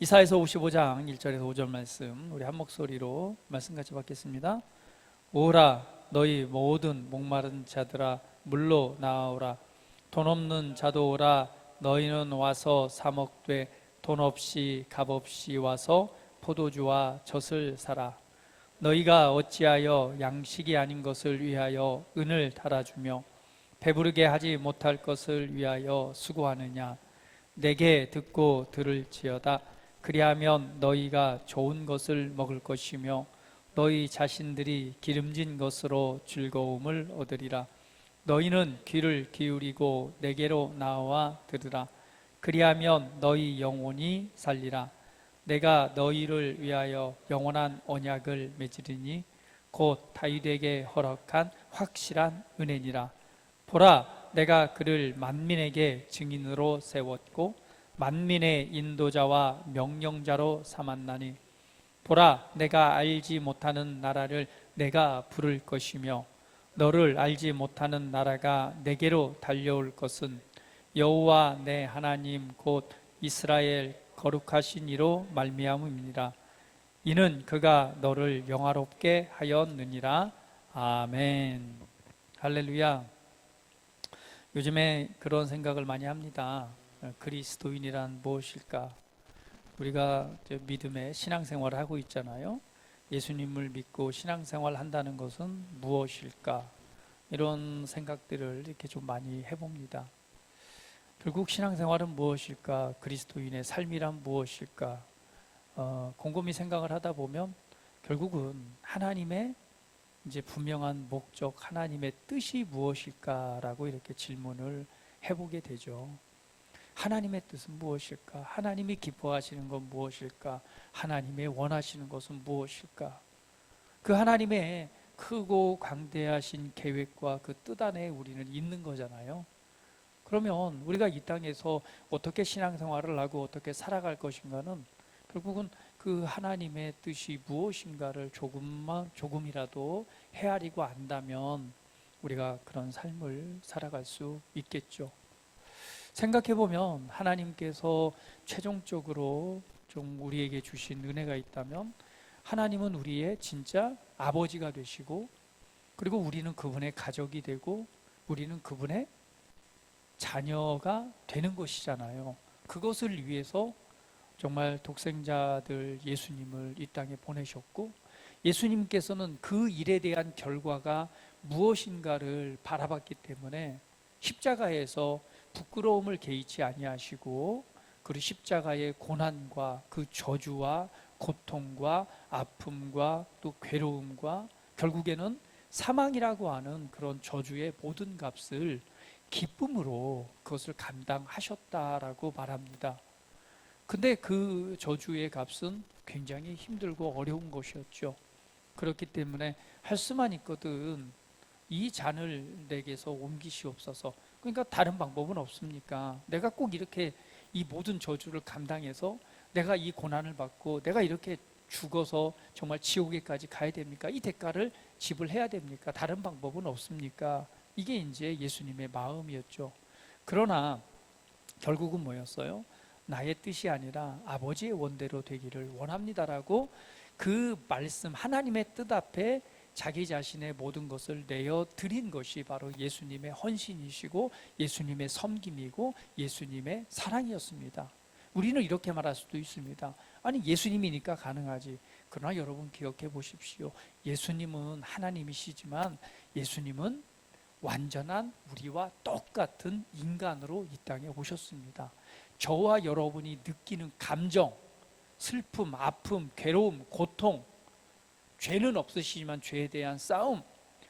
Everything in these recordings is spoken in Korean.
이사야서 55장 1절에서 5절 말씀 우리 한 목소리로 말씀 같이 받겠습니다. 오라 너희 모든 목마른 자들아 물로 나아오라. 돈 없는 자도 오라. 너희는 와서 사 먹되 돈 없이 값 없이 와서 포도주와 젖을 사라. 너희가 어찌하여 양식이 아닌 것을 위하여 은을 달아주며 배부르게 하지 못할 것을 위하여 수고하느냐. 내게 듣고 들을지어다. 그리하면 너희가 좋은 것을 먹을 것이며 너희 자신들이 기름진 것으로 즐거움을 얻으리라. 너희는 귀를 기울이고 내게로 나와 들으라. 그리하면 너희 영혼이 살리라. 내가 너희를 위하여 영원한 언약을 맺으리니 곧 다윗에게 허락한 확실한 은혜니라. 보라, 내가 그를 만민에게 증인으로 세웠고 만민의 인도자와 명령자로 삼았나니 보라, 내가 알지 못하는 나라를 내가 부를 것이며 너를 알지 못하는 나라가 내게로 달려올 것은 여호와 내 하나님 곧 이스라엘 거룩하신 이로 말미암음이니라. 이는 그가 너를 영화롭게 하였느니라. 아멘. 할렐루야. 요즘에 그런 생각을 많이 합니다. 그리스도인이란 무엇일까? 우리가 믿음의 신앙생활을 하고 있잖아요. 예수님을 믿고 신앙생활을 한다는 것은 무엇일까? 이런 생각들을 이렇게 좀 많이 해봅니다. 결국 신앙생활은 무엇일까? 그리스도인의 삶이란 무엇일까? 곰곰이 생각을 하다 보면 결국은 하나님의 이제 분명한 목적, 하나님의 뜻이 무엇일까라고 이렇게 질문을 해보게 되죠. 하나님의 뜻은 무엇일까? 하나님이 기뻐하시는 건 무엇일까? 하나님의 원하시는 것은 무엇일까? 그 하나님의 크고 광대하신 계획과 그 뜻 안에 우리는 있는 거잖아요. 그러면 우리가 이 땅에서 어떻게 신앙생활을 하고 어떻게 살아갈 것인가는 결국은 그 하나님의 뜻이 무엇인가를 조금이라도 헤아리고 안다면 우리가 그런 삶을 살아갈 수 있겠죠. 생각해보면 하나님께서 최종적으로 좀 우리에게 주신 은혜가 있다면 하나님은 우리의 진짜 아버지가 되시고 그리고 우리는 그분의 가족이 되고 우리는 그분의 자녀가 되는 것이잖아요. 그것을 위해서 정말 독생자들 예수님을 이 땅에 보내셨고 예수님께서는 그 일에 대한 결과가 무엇인가를 바라봤기 때문에 십자가에서 부끄러움을 개의치 아니하시고 그리고 십자가의 고난과 그 저주와 고통과 아픔과 또 괴로움과 결국에는 사망이라고 하는 그런 저주의 모든 값을 기쁨으로 그것을 감당하셨다라고 말합니다. 근데 그 저주의 값은 굉장히 힘들고 어려운 것이었죠. 그렇기 때문에 할 수만 있거든 이 잔을 내게서 옮기시옵소서. 그러니까 다른 방법은 없습니까? 내가 꼭 이렇게 이 모든 저주를 감당해서 내가 이 고난을 받고 내가 이렇게 죽어서 정말 지옥에까지 가야 됩니까? 이 대가를 지불해야 됩니까? 다른 방법은 없습니까? 이게 이제 예수님의 마음이었죠. 그러나 결국은 뭐였어요? 나의 뜻이 아니라 아버지의 원대로 되기를 원합니다라고 그 말씀 하나님의 뜻 앞에 자기 자신의 모든 것을 내어 드린 것이 바로 예수님의 헌신이시고 예수님의 섬김이고 예수님의 사랑이었습니다. 우리는 이렇게 말할 수도 있습니다. 아니 예수님이니까 가능하지. 그러나 여러분 기억해 보십시오. 예수님은 하나님이시지만 예수님은 완전한 우리와 똑같은 인간으로 이 땅에 오셨습니다. 저와 여러분이 느끼는 감정, 슬픔, 아픔, 괴로움, 고통, 죄는 없으시지만 죄에 대한 싸움,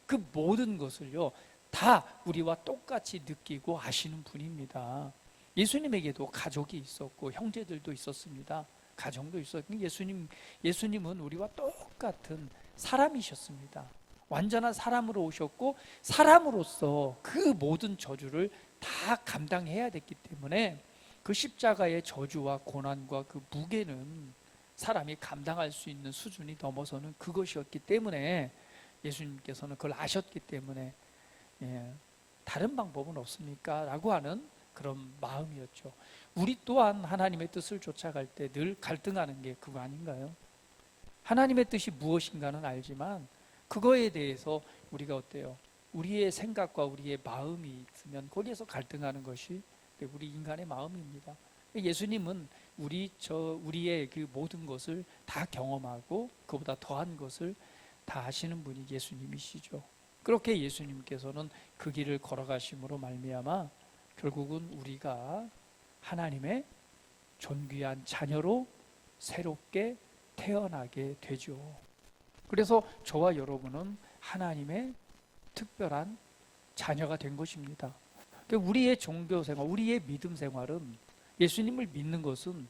그 모든 것을요 다 우리와 똑같이 느끼고 아시는 분입니다. 예수님에게도 가족이 있었고 형제들도 있었습니다. 가정도 있었고 예수님은 우리와 똑같은 사람이셨습니다. 완전한 사람으로 오셨고 사람으로서 그 모든 저주를 다 감당해야 됐기 때문에 그 십자가의 저주와 고난과 그 무게는 사람이 감당할 수 있는 수준이 넘어서는 그것이었기 때문에 예수님께서는 그걸 아셨기 때문에 다른 방법은 없습니까? 라고 하는 그런 마음이었죠. 우리 또한 하나님의 뜻을 쫓아갈 때 늘 갈등하는 게 그거 아닌가요? 하나님의 뜻이 무엇인가는 알지만 그거에 대해서 우리가 어때요? 우리의 생각과 우리의 마음이 있으면 거기에서 갈등하는 것이 우리 인간의 마음입니다. 예수님은 우리의 그 모든 것을 다 경험하고 그보다 더한 것을 다 하시는 분이 예수님이시죠. 그렇게 예수님께서는 그 길을 걸어가심으로 말미암아 결국은 우리가 하나님의 존귀한 자녀로 새롭게 태어나게 되죠. 그래서 저와 여러분은 하나님의 특별한 자녀가 된 것입니다. 우리의 종교 생활, 우리의 믿음 생활은, 예수님을 믿는 것은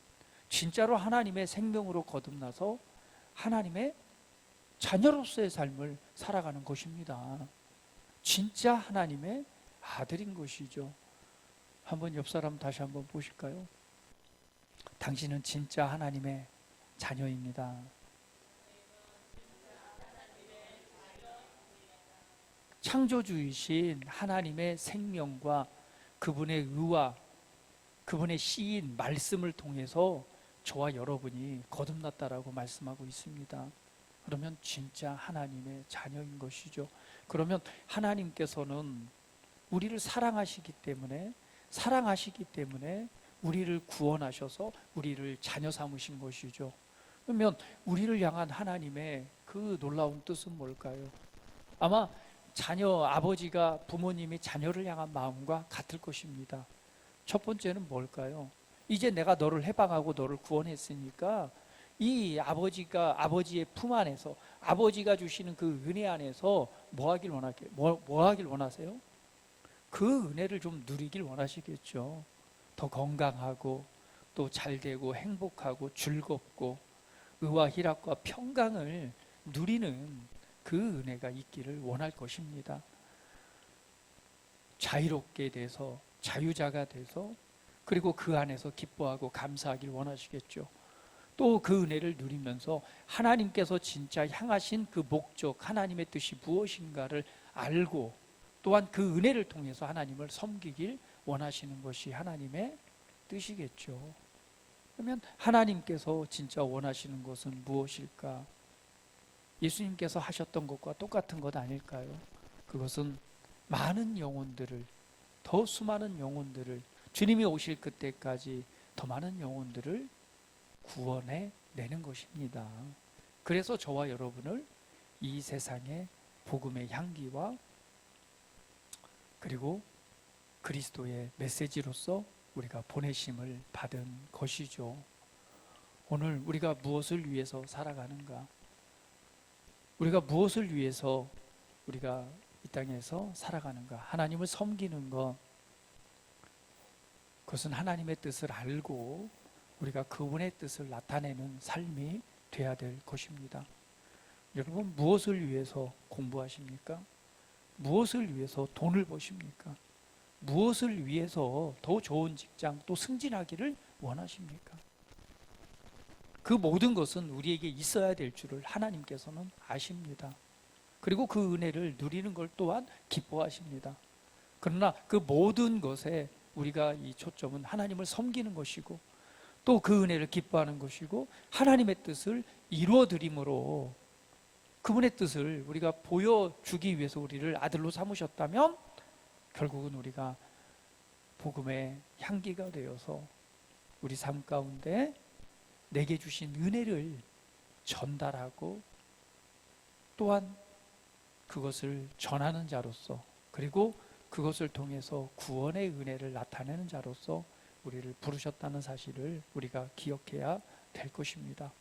진짜로 하나님의 생명으로 거듭나서 하나님의 자녀로서의 삶을 살아가는 것입니다. 진짜 하나님의 아들인 것이죠. 한번 옆 사람 다시 한번 보실까요? 당신은 진짜 하나님의 자녀입니다. 창조주이신 하나님의 생명과 그분의 의와 그분의 씨인 말씀을 통해서 저와 여러분이 거듭났다라고 말씀하고 있습니다. 그러면 진짜 하나님의 자녀인 것이죠. 그러면 하나님께서는 우리를 사랑하시기 때문에 우리를 구원하셔서 우리를 자녀 삼으신 것이죠. 그러면 우리를 향한 하나님의 그 놀라운 뜻은 뭘까요? 아마 아버지가 부모님이 자녀를 향한 마음과 같을 것입니다. 첫 번째는 뭘까요? 이제 내가 너를 해방하고 너를 구원했으니까 이 아버지의 품 안에서, 아버지가 주시는 그 은혜 안에서 뭐 하길 원하세요? 그 은혜를 좀 누리길 원하시겠죠. 더 건강하고 또 잘되고 행복하고 즐겁고 의와 희락과 평강을 누리는 그 은혜가 있기를 원할 것입니다. 자유롭게 돼서, 자유자가 돼서, 그리고 그 안에서 기뻐하고 감사하길 원하시겠죠. 또 그 은혜를 누리면서 하나님께서 진짜 향하신 그 목적, 하나님의 뜻이 무엇인가를 알고 또한 그 은혜를 통해서 하나님을 섬기길 원하시는 것이 하나님의 뜻이겠죠. 그러면 하나님께서 진짜 원하시는 것은 무엇일까? 예수님께서 하셨던 것과 똑같은 것 아닐까요? 그것은 많은 영혼들을, 더 수많은 영혼들을, 주님이 오실 그때까지 더 많은 영혼들을 구원해 내는 것입니다. 그래서 저와 여러분을 이 세상의 복음의 향기와 그리고 그리스도의 메시지로서 우리가 보내심을 받은 것이죠. 오늘 우리가 무엇을 위해서 살아가는가? 우리가 무엇을 위해서 우리가 이 땅에서 살아가는가? 하나님을 섬기는 것, 그것은 하나님의 뜻을 알고 우리가 그분의 뜻을 나타내는 삶이 돼야 될 것입니다. 여러분, 무엇을 위해서 공부하십니까? 무엇을 위해서 돈을 버십니까? 무엇을 위해서 더 좋은 직장, 또 승진하기를 원하십니까? 그 모든 것은 우리에게 있어야 될 줄을 하나님께서는 아십니다. 그리고 그 은혜를 누리는 걸 또한 기뻐하십니다. 그러나 그 모든 것에 우리가 이 초점은 하나님을 섬기는 것이고 또 그 은혜를 기뻐하는 것이고 하나님의 뜻을 이루어드림으로 그분의 뜻을 우리가 보여주기 위해서 우리를 아들로 삼으셨다면 결국은 우리가 복음의 향기가 되어서 우리 삶 가운데 내게 주신 은혜를 전달하고 또한 그것을 전하는 자로서 그리고 그것을 통해서 구원의 은혜를 나타내는 자로서 우리를 부르셨다는 사실을 우리가 기억해야 될 것입니다.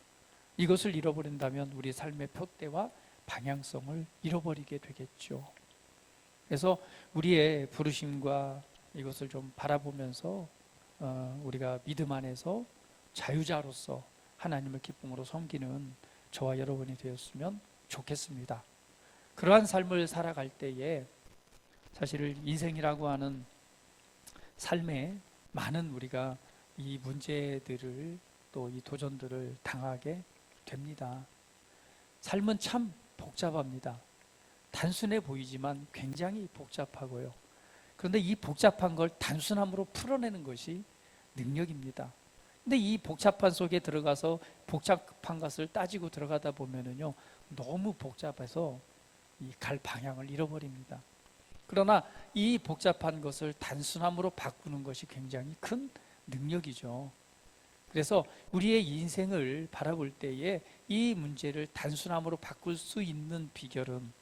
이것을 잃어버린다면 우리 삶의 표대와 방향성을 잃어버리게 되겠죠. 그래서 우리의 부르심과 이것을 좀 바라보면서 우리가 믿음 안에서 자유자로서 하나님을 기쁨으로 섬기는 저와 여러분이 되었으면 좋겠습니다. 그러한 삶을 살아갈 때에 사실 인생이라고 하는 삶에 많은 우리가 이 문제들을 또 이 도전들을 당하게 됩니다. 삶은 참 복잡합니다. 단순해 보이지만 굉장히 복잡하고요. 그런데 이 복잡한 걸 단순함으로 풀어내는 것이 능력입니다. 근데 이 복잡한 속에 들어가서 복잡한 것을 따지고 들어가다 보면은요, 너무 복잡해서 이 갈 방향을 잃어버립니다. 그러나 이 복잡한 것을 단순함으로 바꾸는 것이 굉장히 큰 능력이죠. 그래서 우리의 인생을 바라볼 때에 이 문제를 단순함으로 바꿀 수 있는 비결은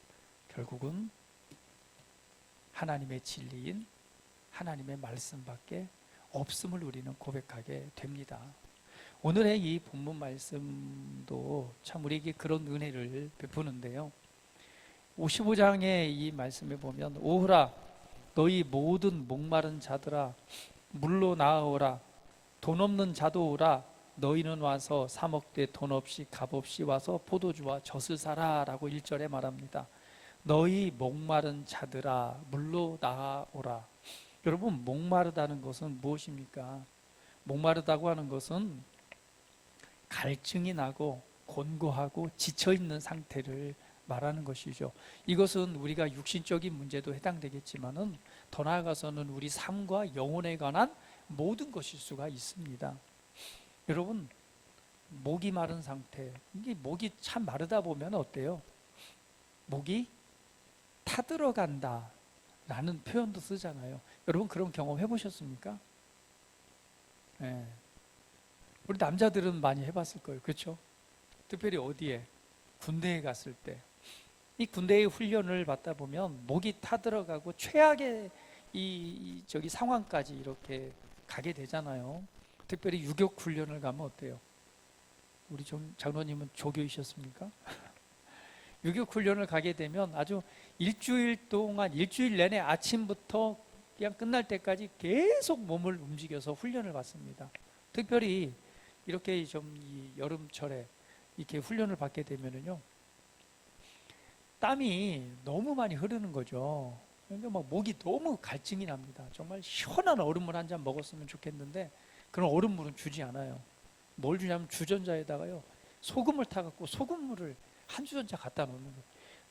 결국은 하나님의 진리인 하나님의 말씀밖에 없음을 우리는 고백하게 됩니다. 오늘의 이 본문 말씀도 참 우리에게 그런 은혜를 베푸는데요. 55장의 이 말씀에 보면 오호라 너희 모든 목마른 자들아 물로 나아오라 돈 없는 자도 오라 너희는 와서 사 먹되 돈 없이 값 없이 와서 포도주와 젖을 사라 라고 1절에 말합니다. 너희 목마른 자들아 물로 나아오라. 여러분, 목마르다는 것은 무엇입니까? 목마르다고 하는 것은 갈증이 나고 곤고하고 지쳐있는 상태를 말하는 것이죠. 이것은 우리가 육신적인 문제도 해당되겠지만은 더 나아가서는 우리 삶과 영혼에 관한 모든 것일 수가 있습니다. 여러분, 목이 마른 상태, 이게 목이 참 마르다 보면 어때요? 목이 타들어간다 라는 표현도 쓰잖아요. 여러분, 그런 경험 해보셨습니까? 네. 우리 남자들은 많이 해봤을 거예요. 그렇죠? 특별히 어디에? 군대에 갔을 때. 이 군대의 훈련을 받다 보면 목이 타들어가고 최악의 저기 상황까지 이렇게 가게 되잖아요. 특별히 유격 훈련을 가면 어때요? 우리 장로님은 조교이셨습니까? 유격 훈련을 가게 되면 아주 일주일 동안 일주일 내내 아침부터 그냥 끝날 때까지 계속 몸을 움직여서 훈련을 받습니다. 특별히 이렇게 좀 이 여름철에 이렇게 훈련을 받게 되면은요, 땀이 너무 많이 흐르는 거죠. 그러니까 막 목이 너무 갈증이 납니다. 정말 시원한 얼음물 한 잔 먹었으면 좋겠는데 그런 얼음물은 주지 않아요. 뭘 주냐면 주전자에다가요 소금을 타갖고 소금물을 한 주전자 갖다 놓는 거예요.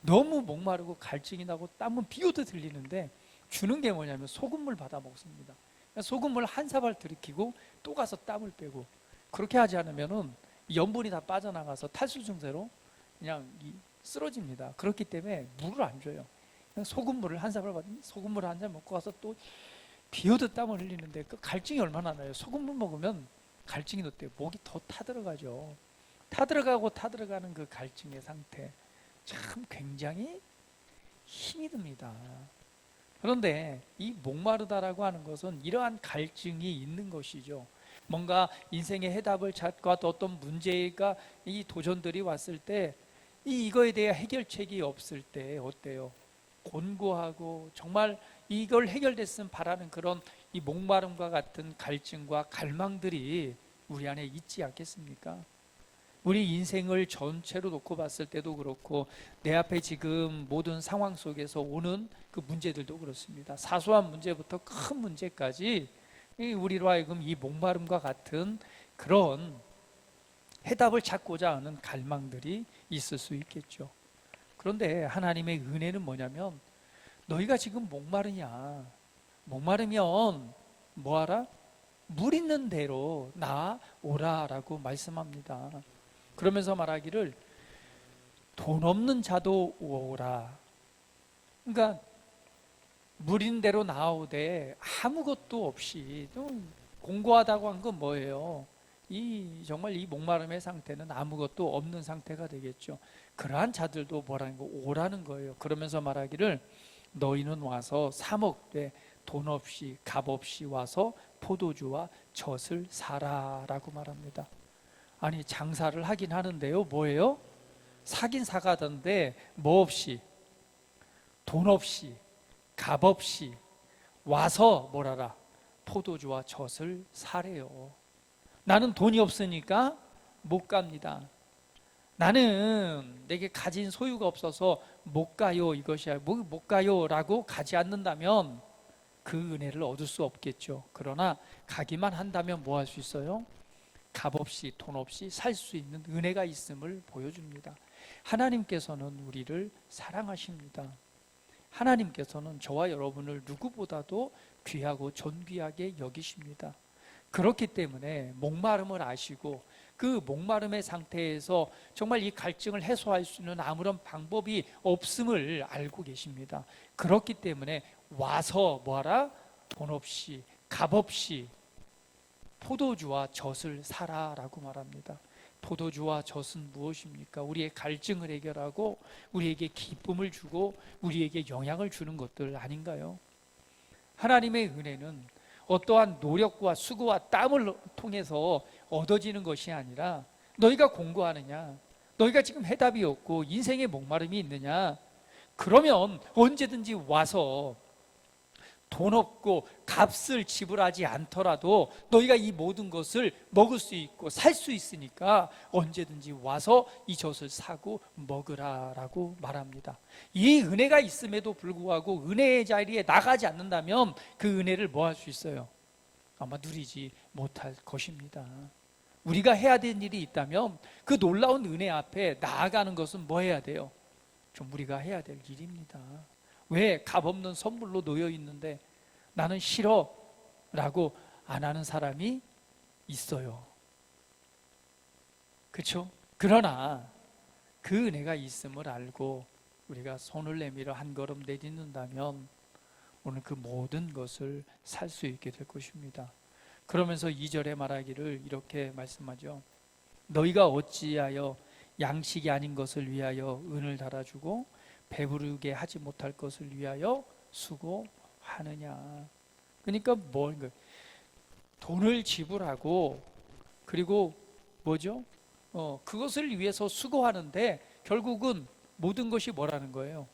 너무 목마르고 갈증이 나고 땀은 비오듯 흘리는데 주는 게 뭐냐면 소금물 받아 먹습니다. 소금물 한 사발 들이키고 또 가서 땀을 빼고, 그렇게 하지 않으면은 염분이 다 빠져나가서 탈수 증세로 그냥 쓰러집니다. 그렇기 때문에 물을 안 줘요. 그냥 소금물을 한 사발 받으면 소금물 한 잔 먹고 가서 또 비오듯 땀을 흘리는데 그 갈증이 얼마나 나요. 소금물 먹으면 갈증이 어때요? 목이 더 타들어가죠. 타들어가고 타들어가는 그 갈증의 상태, 참 굉장히 힘이 듭니다. 그런데 이 목마르다라고 하는 것은 이러한 갈증이 있는 것이죠. 뭔가 인생의 해답을 찾고 어떤 문제가 이 도전들이 왔을 때 이거에 대해 해결책이 없을 때 어때요? 곤고하고 정말 이걸 해결됐으면 바라는 그런 이 목마름과 같은 갈증과 갈망들이 우리 안에 있지 않겠습니까? 우리 인생을 전체로 놓고 봤을 때도 그렇고 내 앞에 지금 모든 상황 속에서 오는 그 문제들도 그렇습니다. 사소한 문제부터 큰 문제까지 우리로 하여금 이 목마름과 같은 그런 해답을 찾고자 하는 갈망들이 있을 수 있겠죠. 그런데 하나님의 은혜는 뭐냐면 너희가 지금 목마르냐? 목마르면 뭐하라? 물 있는 대로 나오라라고 말씀합니다. 그러면서 말하기를 돈 없는 자도 오라. 그러니까 물 있는 대로 나오되 아무것도 없이 좀 공고하다고 한 건 뭐예요? 정말 이 목마름의 상태는 아무것도 없는 상태가 되겠죠. 그러한 자들도 뭐라는 거 오라는 거예요. 그러면서 말하기를 너희는 와서 사 먹되 돈 없이 값 없이 와서 포도주와 젖을 사라라고 말합니다. 아니 장사를 하긴 하는데요. 뭐예요? 사긴 사가던데 뭐 없이 돈 없이 값 없이 와서 뭐라라 포도주와 젖을 사래요. 나는 돈이 없으니까 못 갑니다. 나는 내게 가진 소유가 없어서 못 가요. 이것이야. 못 가요 라고 가지 않는다면 그 은혜를 얻을 수 없겠죠. 그러나 가기만 한다면 뭐 할 수 있어요? 값없이 돈 없이 살 수 있는 은혜가 있음을 보여줍니다. 하나님께서는 우리를 사랑하십니다. 하나님께서는 저와 여러분을 누구보다도 귀하고 존귀하게 여기십니다. 그렇기 때문에 목마름을 아시고 그 목마름의 상태에서 정말 이 갈증을 해소할 수 있는 아무런 방법이 없음을 알고 계십니다. 그렇기 때문에 와서 뭐하라? 돈 없이 값 없이 포도주와 젖을 사라라고 말합니다. 포도주와 젖은 무엇입니까? 우리의 갈증을 해결하고 우리에게 기쁨을 주고 우리에게 영향을 주는 것들 아닌가요? 하나님의 은혜는 어떠한 노력과 수고와 땀을 통해서 얻어지는 것이 아니라 너희가 공부하느냐? 너희가 지금 해답이 없고 인생의 목마름이 있느냐? 그러면 언제든지 와서 돈 없고 값을 지불하지 않더라도 너희가 이 모든 것을 먹을 수 있고 살 수 있으니까 언제든지 와서 이 젖을 사고 먹으라라고 말합니다. 이 은혜가 있음에도 불구하고 은혜의 자리에 나가지 않는다면 그 은혜를 뭐 할 수 있어요? 아마 누리지 못할 것입니다. 우리가 해야 되는 일이 있다면 그 놀라운 은혜 앞에 나아가는 것은 뭐 해야 돼요? 좀 우리가 해야 될 일입니다. 왜 값없는 선물로 놓여 있는데 나는 싫어 라고 안 하는 사람이 있어요. 그렇죠? 그러나 그 은혜가 있음을 알고 우리가 손을 내밀어 한 걸음 내딛는다면 오늘 그 모든 것을 살 수 있게 될 것입니다. 그러면서 2절에 말하기를 이렇게 말씀하죠. 너희가 어찌하여 양식이 아닌 것을 위하여 은을 달아주고 배부르게 하지 못할 것을 위하여 수고하느냐. 그러니까 돈을 지불하고 그리고 뭐죠? 그것을 위해서 수고하는데 결국은 모든 것이 뭐라는 거예요?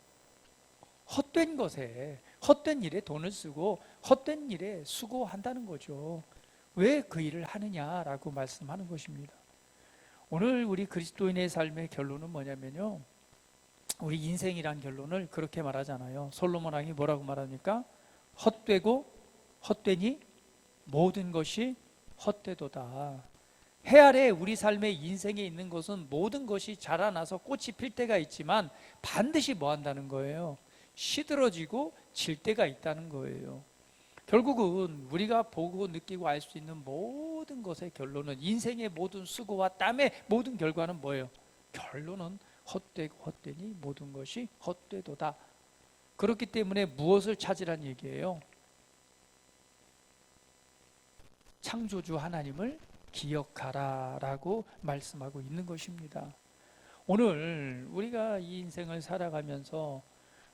헛된 것에, 헛된 일에 돈을 쓰고 헛된 일에 수고한다는 거죠. 왜 그 일을 하느냐라고 말씀하는 것입니다. 오늘 우리 그리스도인의 삶의 결론은 뭐냐면요, 우리 인생이란 결론을 그렇게 말하잖아요. 솔로몬 왕이 뭐라고 말합니까? 헛되고 헛되니 모든 것이 헛되도다. 해 아래 우리 삶의 인생에 있는 것은 모든 것이 자라나서 꽃이 필 때가 있지만 반드시 뭐 한다는 거예요? 시들어지고 질 때가 있다는 거예요. 결국은 우리가 보고 느끼고 알 수 있는 모든 것의 결론은, 인생의 모든 수고와 땀의 모든 결과는 뭐예요? 결론은 헛되고 헛되니 모든 것이 헛되도다. 그렇기 때문에 무엇을 찾으란 얘기예요? 창조주 하나님을 기억하라 라고 말씀하고 있는 것입니다. 오늘 우리가 이 인생을 살아가면서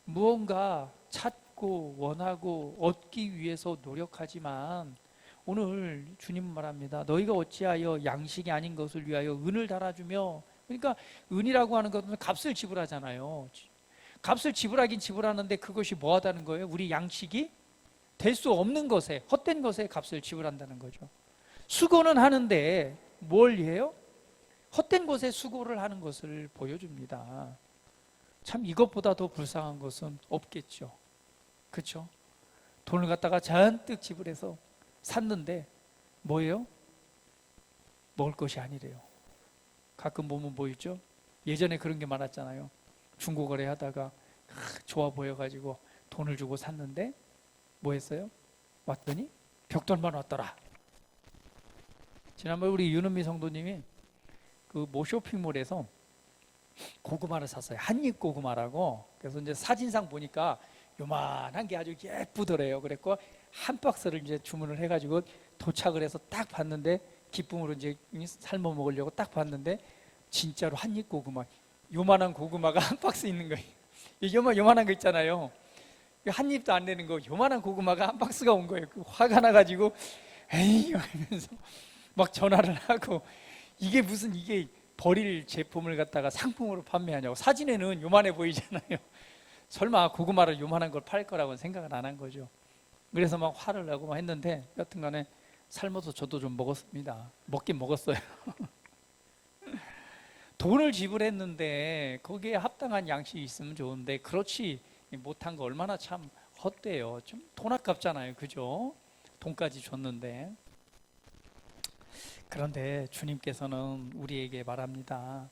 무언가 찾고 원하고 얻기 위해서 노력하지만 오늘 주님 말합니다. 너희가 어찌하여 양식이 아닌 것을 위하여 은을 달아주며, 그러니까 은이라고 하는 것은 값을 지불하잖아요. 값을 지불하긴 지불하는데 그것이 뭐하다는 거예요? 우리 양식이 될 수 없는 것에, 헛된 것에 값을 지불한다는 거죠. 수고는 하는데 뭘 해요? 헛된 것에 수고를 하는 것을 보여줍니다. 참 이것보다 더 불쌍한 것은 없겠죠. 그렇죠? 돈을 갖다가 잔뜩 지불해서 샀는데 뭐예요? 먹을 것이 아니래요. 가끔 보면 뭐 있죠? 예전에 그런 게 많았잖아요. 중고거래 하다가 좋아 보여가지고 돈을 주고 샀는데 뭐 했어요? 왔더니 벽돌만 왔더라. 지난번 우리 윤은미 성도님이 그 모 쇼핑몰에서 고구마를 샀어요. 한입 고구마라고. 그래서 이제 사진상 보니까 요만한 게 아주 예쁘더래요. 그랬고 한 박스를 이제 주문을 해가지고 도착을 해서 딱 봤는데, 기쁨으로 이제 삶아 먹으려고 딱 봤는데 진짜로 한입 고구마, 요만한 고구마가 한 박스 있는 거예요. 요만한 거 있잖아요. 한 입도 안 되는 거, 요만한 고구마가 한 박스가 온 거예요. 화가 나가지고 에이 하면서 막 전화를 하고, 이게 버릴 제품을 갖다가 상품으로 판매하냐고. 사진에는 요만해 보이잖아요. 설마 고구마를 요만한 걸 팔 거라고는 생각을 안 한 거죠. 그래서 막 화를 내고 막 했는데 여튼간에 삶아서 저도 좀 먹었습니다. 먹긴 먹었어요. 돈을 지불했는데 거기에 합당한 양식이 있으면 좋은데 그렇지 못한 거 얼마나 참 헛되요. 좀 돈 아깝잖아요. 그죠? 돈까지 줬는데. 그런데 주님께서는 우리에게 말합니다.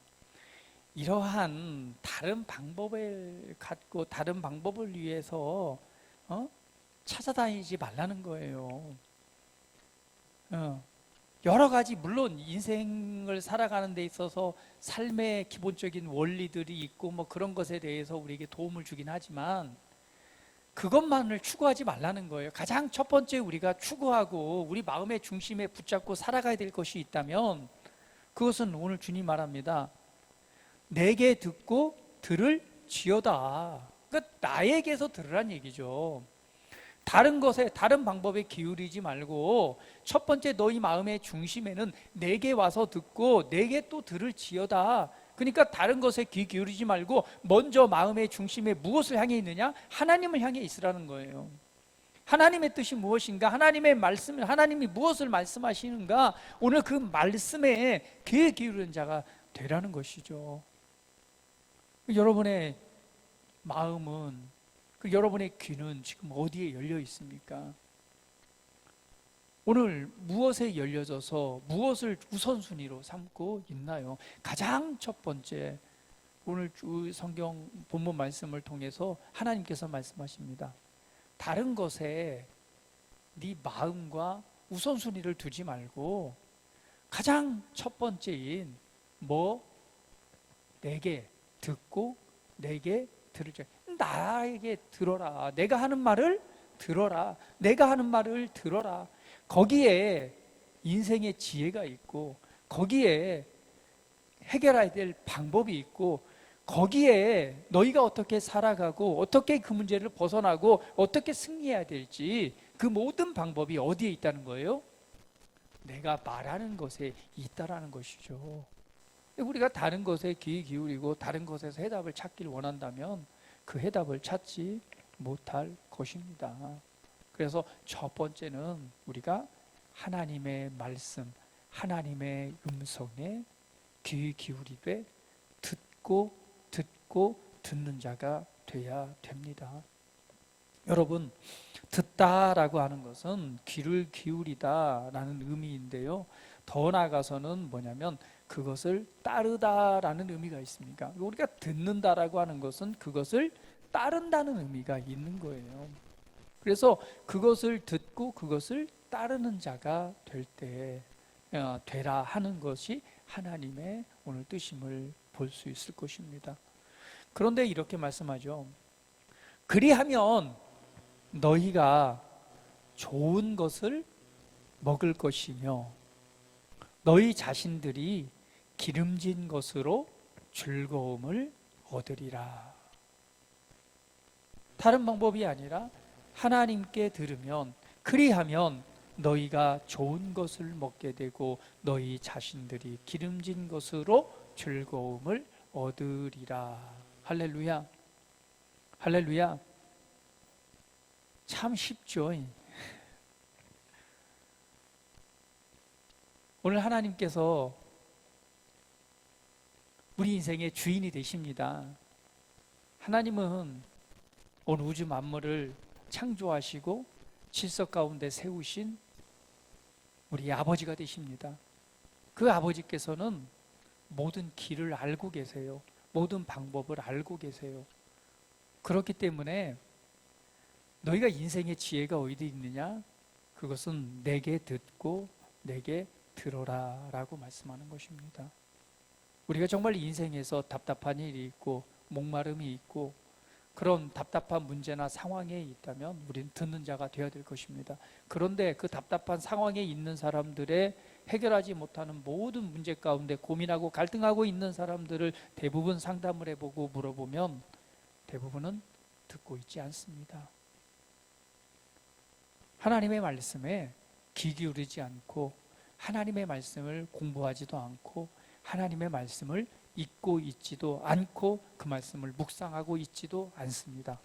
이러한 다른 방법을 갖고 다른 방법을 위해서 찾아다니지 말라는 거예요. 여러 가지 물론 인생을 살아가는 데 있어서 삶의 기본적인 원리들이 있고 뭐 그런 것에 대해서 우리에게 도움을 주긴 하지만 그것만을 추구하지 말라는 거예요. 가장 첫 번째 우리가 추구하고 우리 마음의 중심에 붙잡고 살아가야 될 것이 있다면 그것은 오늘 주님 말합니다. 내게 듣고 들을 지어다. 그러니까 나에게서 들으란 얘기죠. 다른 것에, 다른 방법에 기울이지 말고 첫 번째 너희 마음의 중심에는 내게 와서 듣고 내게 또 들을 지어다. 그러니까 다른 것에 귀 기울이지 말고 먼저 마음의 중심에 무엇을 향해 있느냐? 하나님을 향해 있으라는 거예요. 하나님의 뜻이 무엇인가? 하나님의 말씀, 하나님이 무엇을 말씀하시는가? 오늘 그 말씀에 귀 기울이는 자가 되라는 것이죠. 여러분의 마음은, 여러분의 귀는 지금 어디에 열려 있습니까? 오늘 무엇에 열려져서 무엇을 우선순위로 삼고 있나요? 가장 첫 번째, 오늘 성경 본문 말씀을 통해서 하나님께서 말씀하십니다. 다른 것에 네 마음과 우선순위를 두지 말고 가장 첫 번째인 내게 듣고 내게 들으자. 나에게 들어라. 내가 하는 말을 들어라. 내가 하는 말을 들어라. 거기에 인생의 지혜가 있고 거기에 해결해야 될 방법이 있고 거기에 너희가 어떻게 살아가고 어떻게 그 문제를 벗어나고 어떻게 승리해야 될지 그 모든 방법이 어디에 있다는 거예요? 내가 말하는 것에 있다라는 것이죠. 우리가 다른 것에 귀 기울이고 다른 것에서 해답을 찾기를 원한다면 그 해답을 찾지 못할 것입니다. 그래서 첫 번째는 우리가 하나님의 말씀, 하나님의 음성에 귀 기울이되 듣고 듣는 자가 돼야 됩니다. 여러분, 듣다라고 하는 것은 귀를 기울이다라는 의미인데요. 더 나아가서는 뭐냐면 그것을 따르다라는 의미가 있습니까? 우리가 듣는다라고 하는 것은 그것을 따른다는 의미가 있는 거예요. 그래서 그것을 듣고 그것을 따르는 자가 될 때 되라 하는 것이 하나님의 오늘 뜻임을 볼 수 있을 것입니다. 그런데 이렇게 말씀하죠. 그리하면 너희가 좋은 것을 먹을 것이며 너희 자신들이 기름진 것으로 즐거움을 얻으리라. 다른 방법이 아니라 하나님께 들으면 그리하면 너희가 좋은 것을 먹게 되고 너희 자신들이 기름진 것으로 즐거움을 얻으리라. 할렐루야. 할렐루야. 참 쉽죠. 오늘 하나님께서 우리 인생의 주인이 되십니다. 하나님은 온 우주 만물을 창조하시고 질서 가운데 세우신 우리 아버지가 되십니다. 그 아버지께서는 모든 길을 알고 계세요. 모든 방법을 알고 계세요. 그렇기 때문에 너희가 인생의 지혜가 어디 있느냐? 그것은 내게 듣고 내게 들어라 라고 말씀하는 것입니다. 우리가 정말 인생에서 답답한 일이 있고 목마름이 있고 그런 답답한 문제나 상황에 있다면 우리는 듣는 자가 되어야 될 것입니다. 그런데 그 답답한 상황에 있는 사람들의 해결하지 못하는 모든 문제 가운데 고민하고 갈등하고 있는 사람들을 대부분 상담을 해보고 물어보면 대부분은 듣고 있지 않습니다. 하나님의 말씀에 귀 기울이지 않고 하나님의 말씀을 공부하지도 않고 하나님의 말씀을 읽고 있지도 않고 그 말씀을 묵상하고 있지도 않습니다.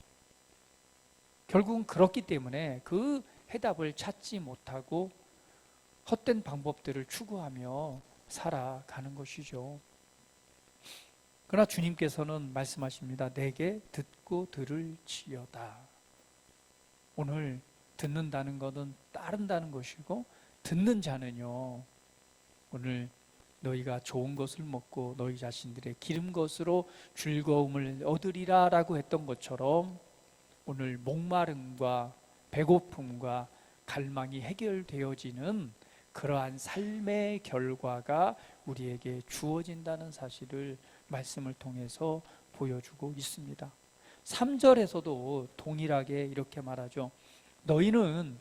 결국은 그렇기 때문에 그 해답을 찾지 못하고 헛된 방법들을 추구하며 살아가는 것이죠. 그러나 주님께서는 말씀하십니다. 내게 듣고 들을지어다. 오늘 듣는다는 것은 따른다는 것이고 듣는 자는요 오늘 너희가 좋은 것을 먹고 너희 자신들의 기름 것으로 즐거움을 얻으리라 라고 했던 것처럼 오늘 목마름과 배고픔과 갈망이 해결되어지는 그러한 삶의 결과가 우리에게 주어진다는 사실을 말씀을 통해서 보여주고 있습니다. 3절에서도 동일하게 이렇게 말하죠. 너희는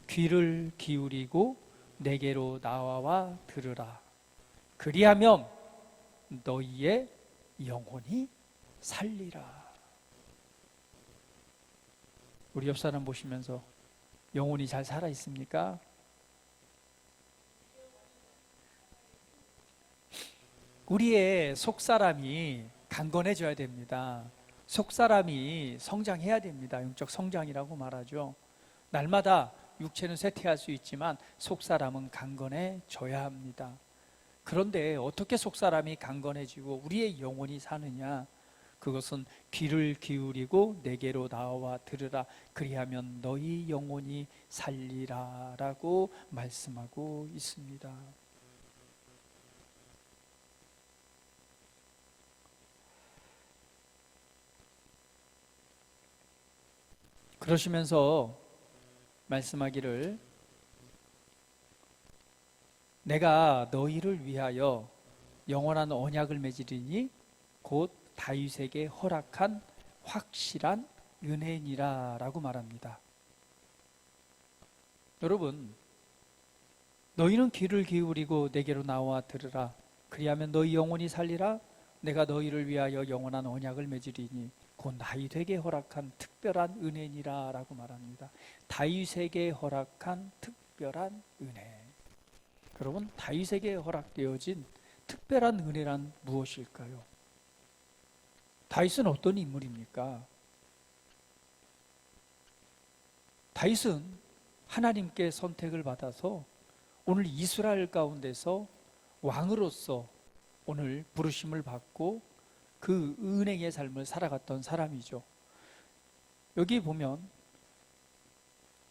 귀를 기울이고 내게로 나와 들으라. 그리하면 너희의 영혼이 살리라. 우리 옆 사람 보시면서 영혼이 잘 살아 있습니까? 우리의 속사람이 강건해져야 됩니다. 속사람이 성장해야 됩니다. 영적 성장이라고 말하죠. 날마다 육체는 쇠퇴할 수 있지만 속사람은 강건해져야 합니다. 그런데 어떻게 속사람이 강건해지고 우리의 영혼이 사느냐? 그것은 귀를 기울이고 내게로 나와 들으라. 그리하면 너희 영혼이 살리라 라고 말씀하고 있습니다. 그러시면서 말씀하기를 내가 너희를 위하여 영원한 언약을 맺으리니 곧 다윗에게 허락한 확실한 은혜니라 라고 말합니다. 여러분, 너희는 귀를 기울이고 내게로 나와 들으라. 그리하면 너희 영혼이 살리라. 내가 너희를 위하여 영원한 언약을 맺으리니 곧 다윗에게 허락한 특별한 은혜니라 라고 말합니다. 다윗에게 허락한 특별한 은혜. 여러분, 다윗에게 허락되어진 특별한 은혜란 무엇일까요? 다윗은 어떤 인물입니까? 다윗은 하나님께 선택을 받아서 오늘 이스라엘 가운데서 왕으로서 오늘 부르심을 받고 그 은혜의 삶을 살아갔던 사람이죠. 여기 보면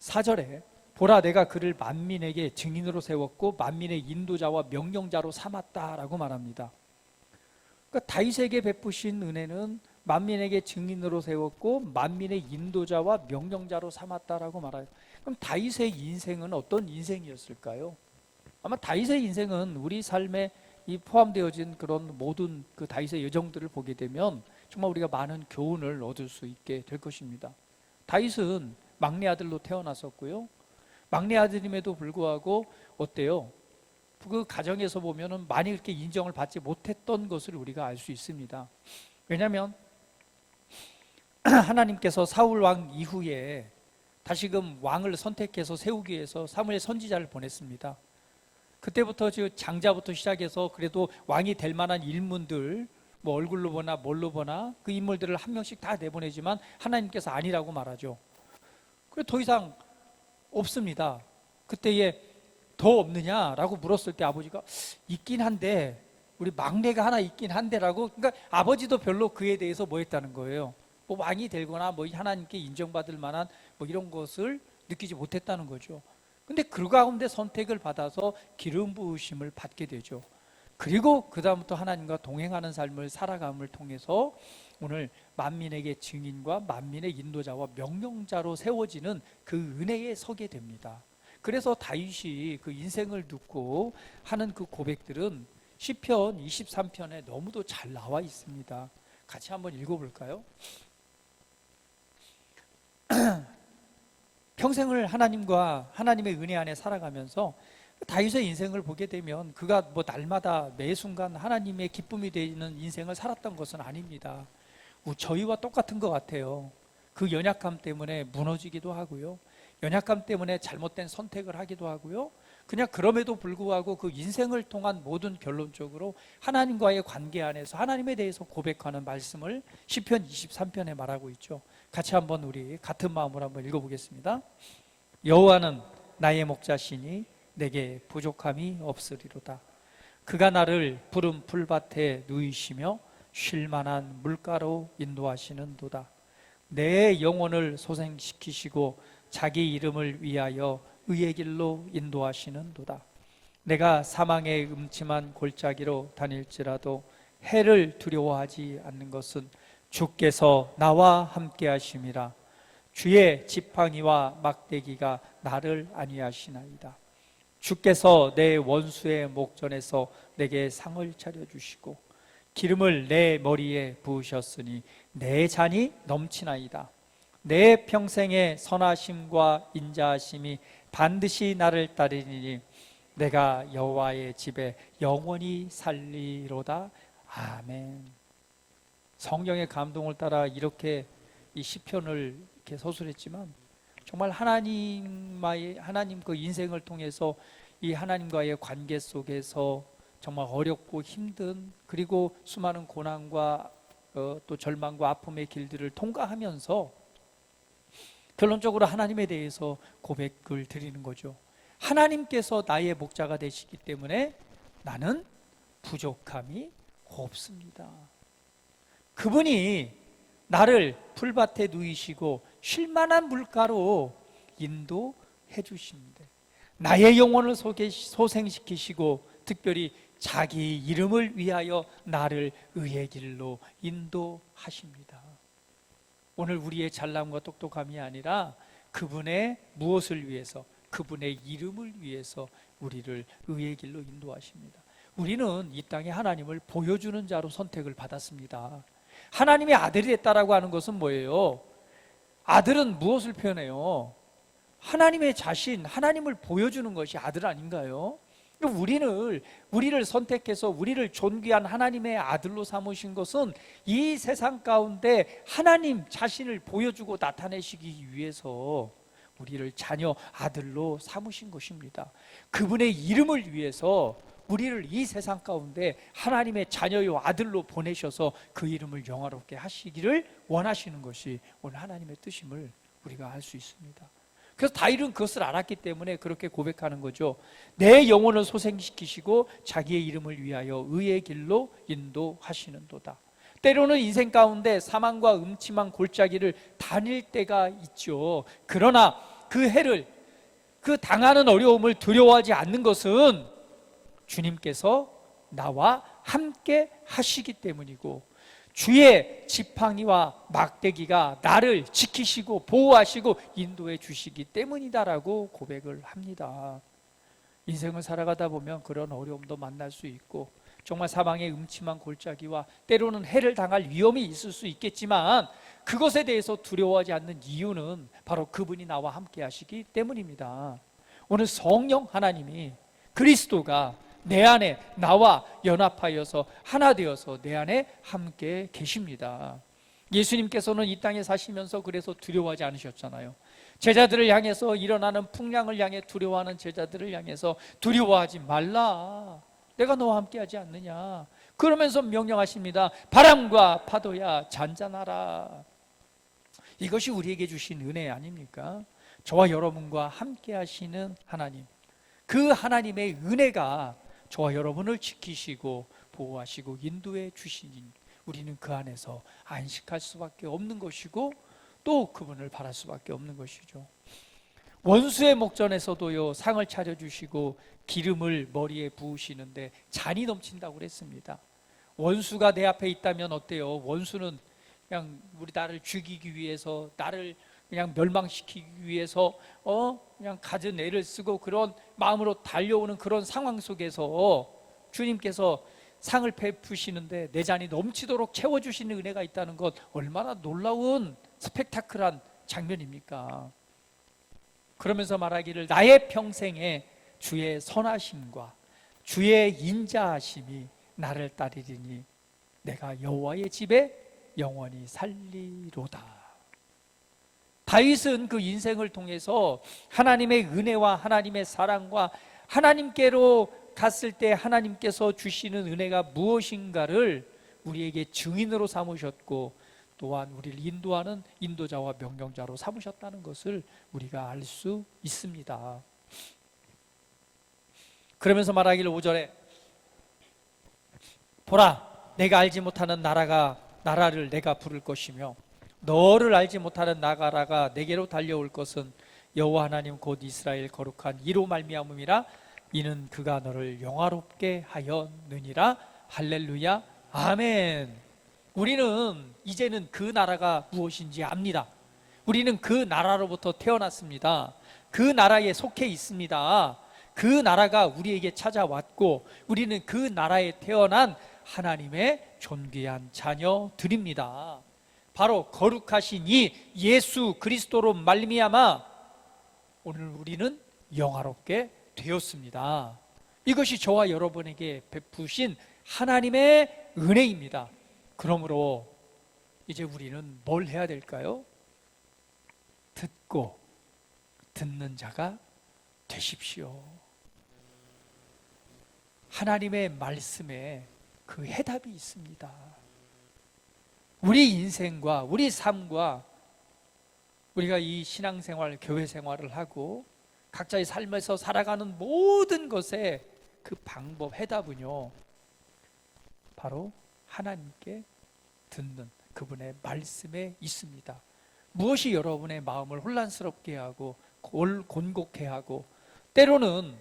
4절에 보라 내가 그를 만민에게 증인으로 세웠고 만민의 인도자와 명령자로 삼았다라고 말합니다. 그러니까 다윗에게 베푸신 은혜는 만민에게 증인으로 세웠고 만민의 인도자와 명령자로 삼았다라고 말해요. 그럼 다윗의 인생은 어떤 인생이었을까요? 아마 다윗의 인생은 우리 삶에 이 포함되어진 그런 모든 그 다윗의 여정들을 보게 되면 정말 우리가 많은 교훈을 얻을 수 있게 될 것입니다. 다윗은 막내 아들로 태어났었고요. 막내 아들임에도 불구하고 어때요? 그 가정에서 보면은 많이 그렇게 인정을 받지 못했던 것을 우리가 알 수 있습니다. 왜냐하면 하나님께서 사울 왕 이후에 다시금 왕을 선택해서 세우기 위해서 사무엘 선지자를 보냈습니다. 그때부터 장자부터 시작해서 그래도 왕이 될 만한 인물들, 뭐 얼굴로 보나 뭘로 보나 그 인물들을 한 명씩 다 내보내지만 하나님께서 아니라고 말하죠. 그래 더 이상 없습니다. 그때에 더 없느냐라고 물었을 때 아버지가 있긴 한데 우리 막내가 하나 있긴 한데라고. 그러니까 아버지도 별로 그에 대해서 뭐 했다는 거예요. 뭐 왕이 되거나 뭐 하나님께 인정받을 만한 뭐 이런 것을 느끼지 못했다는 거죠. 근데 그 가운데 선택을 받아서 기름 부으심을 받게 되죠. 그리고 그 다음부터 하나님과 동행하는 삶을 살아감을 통해서 오늘 만민에게 증인과 만민의 인도자와 명령자로 세워지는 그 은혜에 서게 됩니다. 그래서 다윗이 그 인생을 듣고 하는 그 고백들은 시편 23편에 너무도 잘 나와 있습니다. 같이 한번 읽어볼까요? 평생을 하나님과 하나님의 은혜 안에 살아가면서 다윗의 인생을 보게 되면 그가 뭐 날마다 매 순간 하나님의 기쁨이 되는 인생을 살았던 것은 아닙니다. 저희와 똑같은 것 같아요. 그 연약함 때문에 무너지기도 하고요. 연약함 때문에 잘못된 선택을 하기도 하고요. 그냥 그럼에도 불구하고 그 인생을 통한 모든 결론적으로 하나님과의 관계 안에서 하나님에 대해서 고백하는 말씀을 시편 23편에 말하고 있죠. 같이 한번 우리 같은 마음으로 한번 읽어보겠습니다. 여호와는 나의 목자시니 내게 부족함이 없으리로다. 그가 나를 푸른 풀밭에 누이시며 쉴만한 물가로 인도하시는도다. 내 영혼을 소생시키시고 자기 이름을 위하여 의의 길로 인도하시는도다. 내가 사망의 음침한 골짜기로 다닐지라도 해를 두려워하지 않는 것은 주께서 나와 함께 하심이라. 주의 지팡이와 막대기가 나를 안위하시나이다. 주께서 내 원수의 목전에서 내게 상을 차려주시고 기름을 내 머리에 부으셨으니 내 잔이 넘치나이다. 내 평생의 선하심과 인자하심이 반드시 나를 따르리니 내가 여호와의 집에 영원히 살리로다. 아멘. 성령의 감동을 따라 이렇게 이 시편을 이렇게 서술했지만 정말 하나님 그 인생을 통해서 이 하나님과의 관계 속에서 정말 어렵고 힘든 그리고 수많은 고난과 또 절망과 아픔의 길들을 통과하면서 결론적으로 하나님에 대해서 고백을 드리는 거죠. 하나님께서 나의 목자가 되시기 때문에 나는 부족함이 없습니다. 그분이 나를 풀밭에 누이시고 쉴만한 물가로 인도해 주시는데 나의 영혼을 소생시키시고 특별히 자기 이름을 위하여 나를 의의 길로 인도하십니다. 오늘 우리의 잘남과 똑똑함이 아니라 그분의 무엇을 위해서, 그분의 이름을 위해서 우리를 의의 길로 인도하십니다. 우리는 이 땅에 하나님을 보여주는 자로 선택을 받았습니다. 하나님의 아들이 됐다라고 하는 것은 뭐예요? 아들은 무엇을 표현해요? 하나님의 자신, 하나님을 보여주는 것이 아들 아닌가요? 우리를 선택해서 우리를 존귀한 하나님의 아들로 삼으신 것은 이 세상 가운데 하나님 자신을 보여주고 나타내시기 위해서 우리를 자녀 아들로 삼으신 것입니다. 그분의 이름을 위해서 우리를 이 세상 가운데 하나님의 자녀요 아들로 보내셔서 그 이름을 영화롭게 하시기를 원하시는 것이 오늘 하나님의 뜻임을 우리가 알 수 있습니다. 그래서 다윗은 그것을 알았기 때문에 그렇게 고백하는 거죠. 내 영혼을 소생시키시고 자기의 이름을 위하여 의의 길로 인도하시는도다. 때로는 인생 가운데 사망과 음침한 골짜기를 다닐 때가 있죠. 그러나 그 해를, 그 당하는 어려움을 두려워하지 않는 것은 주님께서 나와 함께 하시기 때문이고 주의 지팡이와 막대기가 나를 지키시고 보호하시고 인도해 주시기 때문이다라고 고백을 합니다. 인생을 살아가다 보면 그런 어려움도 만날 수 있고 정말 사망의 음침한 골짜기와 때로는 해를 당할 위험이 있을 수 있겠지만 그것에 대해서 두려워하지 않는 이유는 바로 그분이 나와 함께 하시기 때문입니다. 오늘 성령 하나님이, 그리스도가 내 안에 나와 연합하여서 하나 되어서 내 안에 함께 계십니다. 예수님께서는 이 땅에 사시면서 그래서 두려워하지 않으셨잖아요. 제자들을 향해서, 일어나는 풍랑을 향해 두려워하는 제자들을 향해서 두려워하지 말라, 내가 너와 함께 하지 않느냐, 그러면서 명령하십니다. 바람과 파도야 잔잔하라. 이것이 우리에게 주신 은혜 아닙니까? 저와 여러분과 함께 하시는 하나님, 그 하나님의 은혜가 저와 여러분을 지키시고 보호하시고 인도해 주시니 우리는 그 안에서 안식할 수밖에 없는 것이고 또 그분을 바랄 수밖에 없는 것이죠. 원수의 목전에서도요 상을 차려주시고 기름을 머리에 부으시는데 잔이 넘친다고 그랬습니다. 원수가 내 앞에 있다면 어때요? 원수는 그냥 나를 죽이기 위해서, 나를 그냥 멸망시키기 위해서 그냥 갖은 애를 쓰고 그런 마음으로 달려오는 그런 상황 속에서 주님께서 상을 베푸시는데 내 잔이 넘치도록 채워주시는 은혜가 있다는 것, 얼마나 놀라운 스펙타클한 장면입니까? 그러면서 말하기를 나의 평생에 주의 선하심과 주의 인자하심이 나를 따르리니 내가 여호와의 집에 영원히 살리로다. 다윗은 그 인생을 통해서 하나님의 은혜와 하나님의 사랑과 하나님께로 갔을 때 하나님께서 주시는 은혜가 무엇인가를 우리에게 증인으로 삼으셨고 또한 우리를 인도하는 인도자와 명령자로 삼으셨다는 것을 우리가 알 수 있습니다. 그러면서 말하기를 5절에 보라, 내가 알지 못하는 나라를 내가 부를 것이며 너를 알지 못하는 나라가 내게로 달려올 것은 여호와 하나님 곧 이스라엘 거룩한 이로 말미암음이라. 이는 그가 너를 영화롭게 하였느니라. 할렐루야, 아멘. 우리는 이제는 그 나라가 무엇인지 압니다. 우리는 그 나라로부터 태어났습니다. 그 나라에 속해 있습니다. 그 나라가 우리에게 찾아왔고 우리는 그 나라에 태어난 하나님의 존귀한 자녀들입니다. 바로 거룩하신 이 예수 그리스도로 말미암아 오늘 우리는 영화롭게 되었습니다. 이것이 저와 여러분에게 베푸신 하나님의 은혜입니다. 그러므로 이제 우리는 뭘 해야 될까요? 듣고 듣는 자가 되십시오. 하나님의 말씀에 그 해답이 있습니다. 우리 인생과 우리 삶과 우리가 이 신앙생활, 교회생활을 하고 각자의 삶에서 살아가는 모든 것에 그 방법, 해답은요 바로 하나님께 듣는 그분의 말씀에 있습니다. 무엇이 여러분의 마음을 혼란스럽게 하고 곤곡해 하고 때로는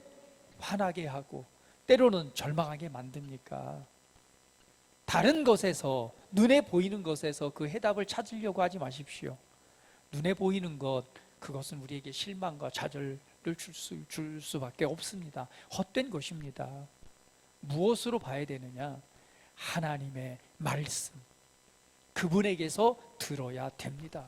화나게 하고 때로는 절망하게 만듭니까? 다른 것에서, 눈에 보이는 것에서 그 해답을 찾으려고 하지 마십시오. 눈에 보이는 것, 그것은 우리에게 실망과 좌절을 줄 수밖에 없습니다. 헛된 것입니다. 무엇으로 봐야 되느냐? 하나님의 말씀, 그분에게서 들어야 됩니다.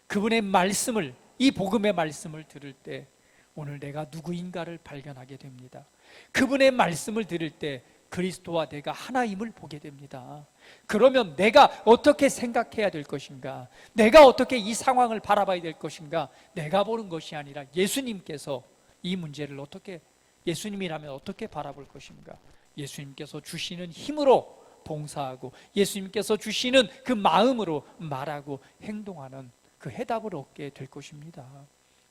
그분의 말씀을, 이 복음의 말씀을 들을 때 오늘 내가 누구인가를 발견하게 됩니다. 그분의 말씀을 들을 때 그리스도와 내가 하나임을 보게 됩니다. 그러면 내가 어떻게 생각해야 될 것인가? 내가 어떻게 이 상황을 바라봐야 될 것인가? 내가 보는 것이 아니라 예수님께서 이 문제를 어떻게, 예수님이라면 어떻게 바라볼 것인가? 예수님께서 주시는 힘으로 봉사하고 예수님께서 주시는 그 마음으로 말하고 행동하는 그 해답을 얻게 될 것입니다.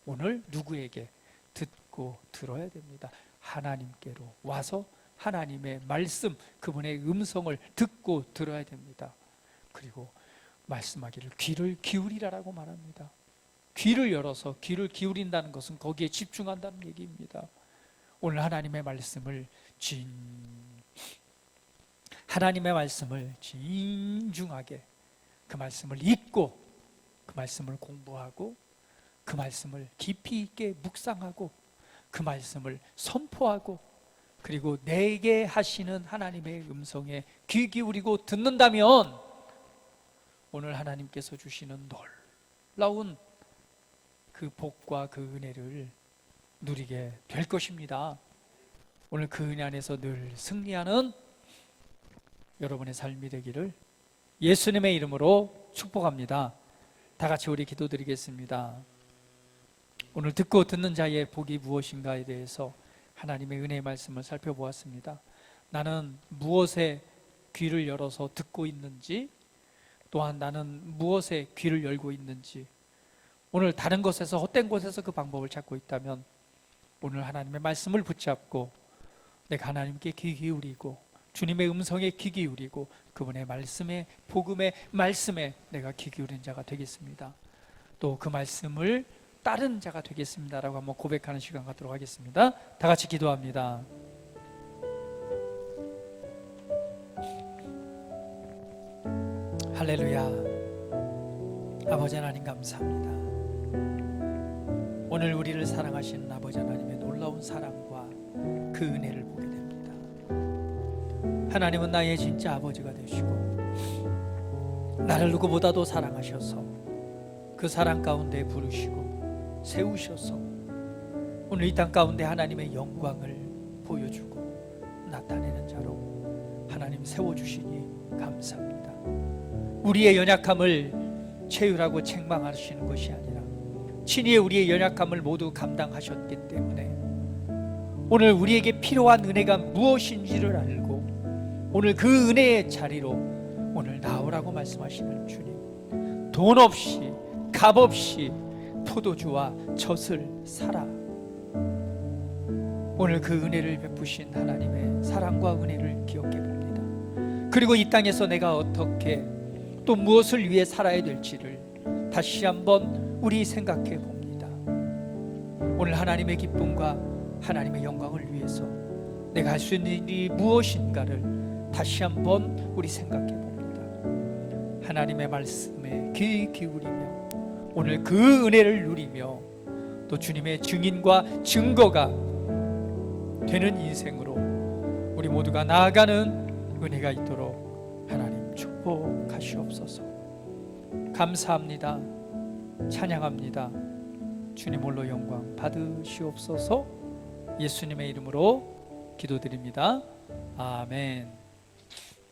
오늘 누구에게? 듣고 들어야 됩니다. 하나님께로 와서 하나님의 말씀, 그분의 음성을 듣고 들어야 됩니다. 그리고 말씀하기를 귀를 기울이라라고 말합니다. 귀를 열어서 귀를 기울인다는 것은 거기에 집중한다는 얘기입니다. 오늘 하나님의 말씀을 진중하게 그 말씀을 읽고 그 말씀을 공부하고 그 말씀을 깊이 있게 묵상하고 그 말씀을 선포하고 그리고 내게 하시는 하나님의 음성에 귀 기울이고 듣는다면 오늘 하나님께서 주시는 놀라운 그 복과 그 은혜를 누리게 될 것입니다. 오늘 그 은혜 안에서 늘 승리하는 여러분의 삶이 되기를 예수님의 이름으로 축복합니다. 다 같이 우리 기도드리겠습니다. 오늘 듣고 듣는 자의 복이 무엇인가에 대해서 하나님의 은혜의 말씀을 살펴보았습니다. 나는 무엇에 귀를 열어서 듣고 있는지, 또한 나는 무엇에 귀를 열고 있는지, 오늘 다른 것에서, 헛된 곳에서 그 방법을 찾고 있다면 오늘 하나님의 말씀을 붙잡고 내가 하나님께 귀 기울이고 주님의 음성에 귀 기울이고 그분의 말씀에, 복음의 말씀에 내가 귀 기울인 자가 되겠습니다. 또 그 말씀을 따른 자가 되겠습니다라고 한번 고백하는 시간 갖도록 하겠습니다. 다 같이 기도합니다. 할렐루야. 아버지 하나님 감사합니다. 오늘 우리를 사랑하시는 아버지 하나님의 놀라운 사랑과 그 은혜를 보게 됩니다. 하나님은 나의 진짜 아버지가 되시고 나를 누구보다도 사랑하셔서 그 사랑 가운데 부르시고 세우셔서 오늘 이 땅 가운데 하나님의 영광을 보여주고 나타내는 자로 하나님 세워주시니 감사합니다. 우리의 연약함을 채우라고 책망하시는 것이 아니라 친히 우리의 연약함을 모두 감당하셨기 때문에 오늘 우리에게 필요한 은혜가 무엇인지를 알고 오늘 그 은혜의 자리로 오늘 나오라고 말씀하시는 주님, 돈 없이 값 없이 포도주와 젖을 사라. 오늘 그 은혜를 베푸신 하나님의 사랑과 은혜를 기억해 봅니다. 그리고 이 땅에서 내가 어떻게 또 무엇을 위해 살아야 될지를 다시 한번 우리 생각해 봅니다. 오늘 하나님의 기쁨과 하나님의 영광을 위해서 내가 할 수 있는 일이 무엇인가를 다시 한번 우리 생각해 봅니다. 하나님의 말씀에 귀 기울이며 오늘 그 은혜를 누리며 또 주님의 증인과 증거가 되는 인생으로 우리 모두가 나아가는 은혜가 있도록 하나님 축복하시옵소서. 감사합니다. 찬양합니다. 주님 홀로 영광 받으시옵소서. 예수님의 이름으로 기도드립니다. 아멘.